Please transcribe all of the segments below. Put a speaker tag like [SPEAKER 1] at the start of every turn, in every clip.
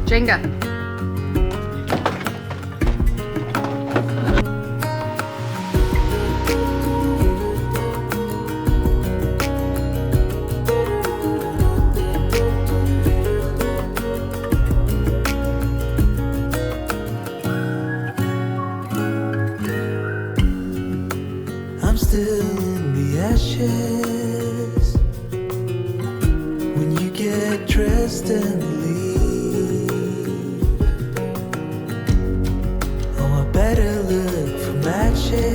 [SPEAKER 1] Jenga.
[SPEAKER 2] I'm still in the ashes when you get dressed and leave. Oh, I better look for matches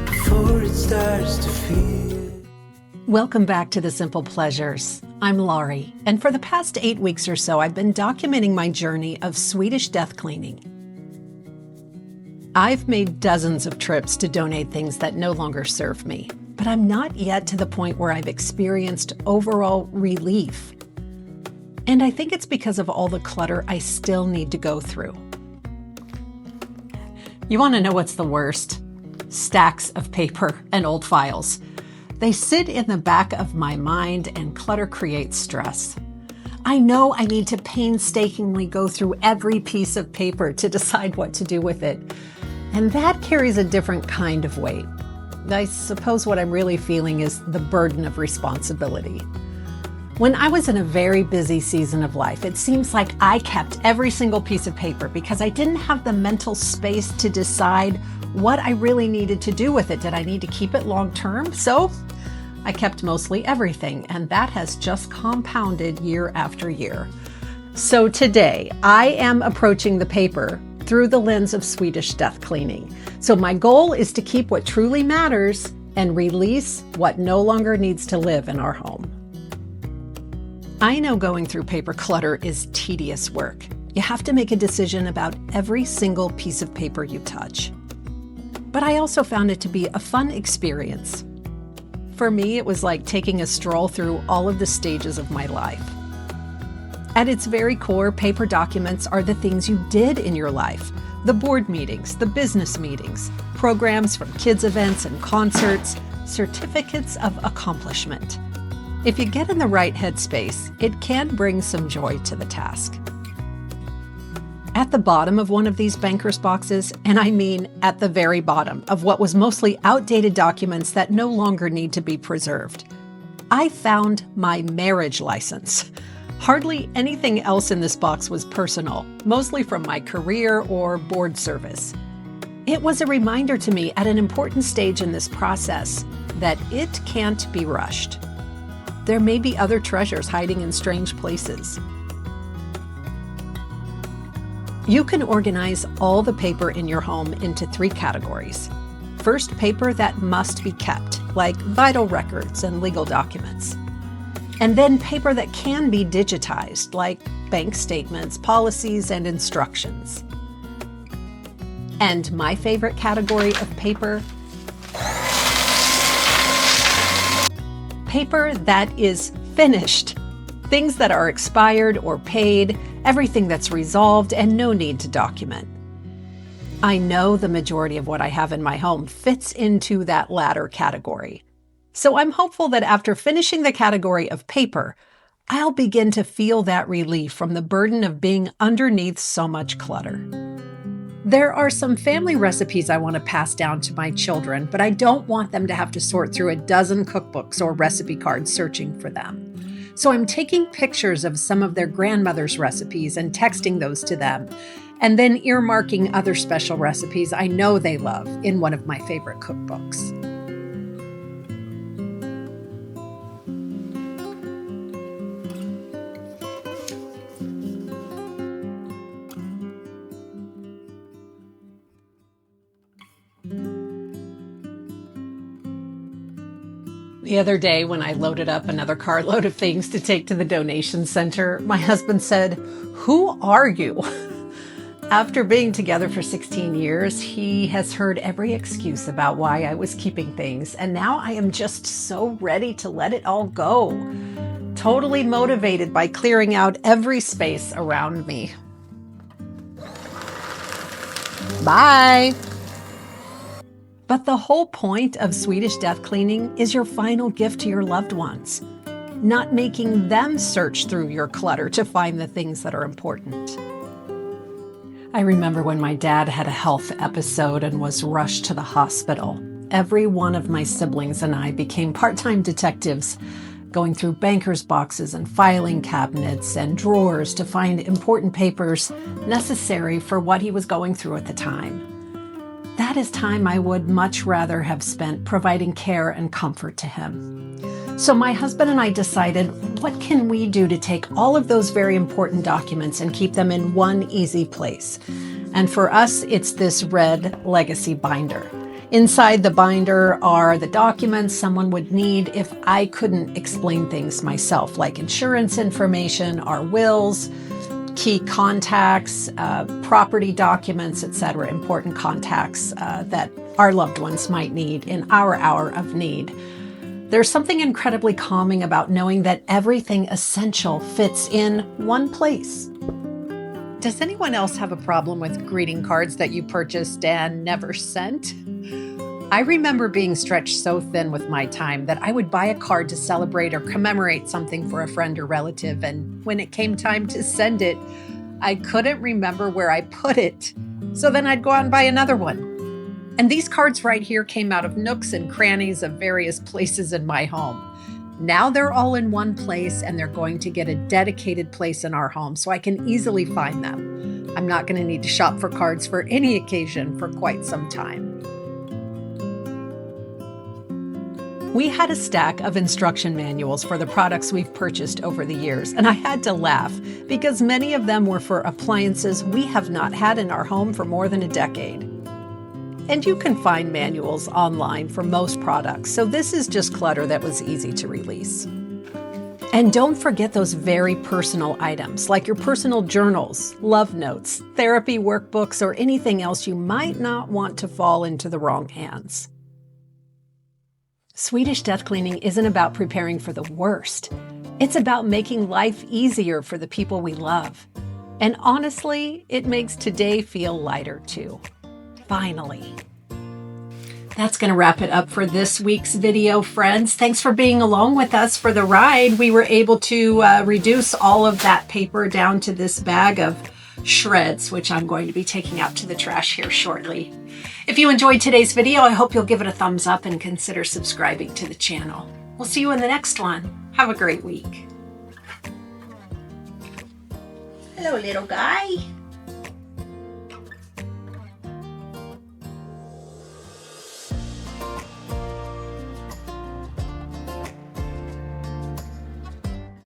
[SPEAKER 2] before it starts to feel.
[SPEAKER 3] Welcome back to The Simple Pleasures. I'm Laurie, and for the past 8 weeks or so, I've been documenting my journey of Swedish death cleaning. I've made dozens of trips to donate things that no longer serve me, but I'm not yet to the point where I've experienced overall relief. And I think it's because of all the clutter I still need to go through. You want to know what's the worst? Stacks of paper and old files. They sit in the back of my mind, and clutter creates stress. I know I need to painstakingly go through every piece of paper to decide what to do with it. And that carries a different kind of weight. I suppose what I'm really feeling is the burden of responsibility. When I was in a very busy season of life, it seems like I kept every single piece of paper because I didn't have the mental space to decide what I really needed to do with it. Did I need to keep it long term? So I kept mostly everything, and that has just compounded year after year. So today, I am approaching the paper through the lens of Swedish death cleaning. So my goal is to keep what truly matters and release what no longer needs to live in our home. I know going through paper clutter is tedious work. You have to make a decision about every single piece of paper you touch. But I also found it to be a fun experience. For me, it was like taking a stroll through all of the stages of my life. At its very core, paper documents are the things you did in your life. The board meetings, the business meetings, programs from kids' events and concerts, certificates of accomplishment. If you get in the right headspace, it can bring some joy to the task. At the bottom of one of these banker's boxes, and I mean at the very bottom of what was mostly outdated documents that no longer need to be preserved, I found my marriage license. Hardly anything else in this box was personal, mostly from my career or board service. It was a reminder to me at an important stage in this process that it can't be rushed. There may be other treasures hiding in strange places. You can organize all the paper in your home into 3 categories. First, paper that must be kept, like vital records and legal documents. And then paper that can be digitized, like bank statements, policies, and instructions. And my favorite category of paper? Paper that is finished. Things that are expired or paid, everything that's resolved and no need to document. I know the majority of what I have in my home fits into that latter category. So I'm hopeful that after finishing the category of paper, I'll begin to feel that relief from the burden of being underneath so much clutter. There are some family recipes I want to pass down to my children, but I don't want them to have to sort through a dozen cookbooks or recipe cards searching for them. So I'm taking pictures of some of their grandmother's recipes and texting those to them, and then earmarking other special recipes I know they love in one of my favorite cookbooks. The other day, when I loaded up another carload of things to take to the donation center, my husband said, "Who are you?" After being together for 16 years, he has heard every excuse about why I was keeping things, and now I am just so ready to let it all go. Totally motivated by clearing out every space around me. Bye! But the whole point of Swedish death cleaning is your final gift to your loved ones. not making them search through your clutter to find the things that are important. I remember when my dad had a health episode and was rushed to the hospital. Every one of my siblings and I became part-time detectives, going through banker's boxes and filing cabinets and drawers to find important papers necessary for what he was going through at the time. That is time I would much rather have spent providing care and comfort to him. So my husband and I decided, what can we do to take all of those very important documents and keep them in one easy place? And for us, it's this red legacy binder. Inside the binder are the documents someone would need if I couldn't explain things myself, like insurance information, our wills, key contacts, property documents, etc., important contacts that our loved ones might need in our hour of need. There's something incredibly calming about knowing that everything essential fits in one place. Does anyone else have a problem with greeting cards that you purchased and never sent? I remember being stretched so thin with my time that I would buy a card to celebrate or commemorate something for a friend or relative, and when it came time to send it, I couldn't remember where I put it. So then I'd go out and buy another one. And these cards right here came out of nooks and crannies of various places in my home. Now they're all in one place, and they're going to get a dedicated place in our home so I can easily find them. I'm not going to need to shop for cards for any occasion for quite some time. We had a stack of instruction manuals for the products we've purchased over the years, and I had to laugh because many of them were for appliances we have not had in our home for more than a decade. And you can find manuals online for most products, so this is just clutter that was easy to release. And don't forget those very personal items, like your personal journals, love notes, therapy workbooks, or anything else you might not want to fall into the wrong hands. Swedish Death Cleaning isn't about preparing for the worst. It's about making life easier for the people we love. And honestly, it makes today feel lighter too. Finally. That's going to wrap it up for this week's video, friends. Thanks for being along with us for the ride. We were able to reduce all of that paper down to this bag of shreds, which I'm going to be taking out to the trash here shortly. If you enjoyed today's video, I hope you'll give it a thumbs up and consider subscribing to the channel. We'll see you in the next one. Have a great week. Hello, little guy.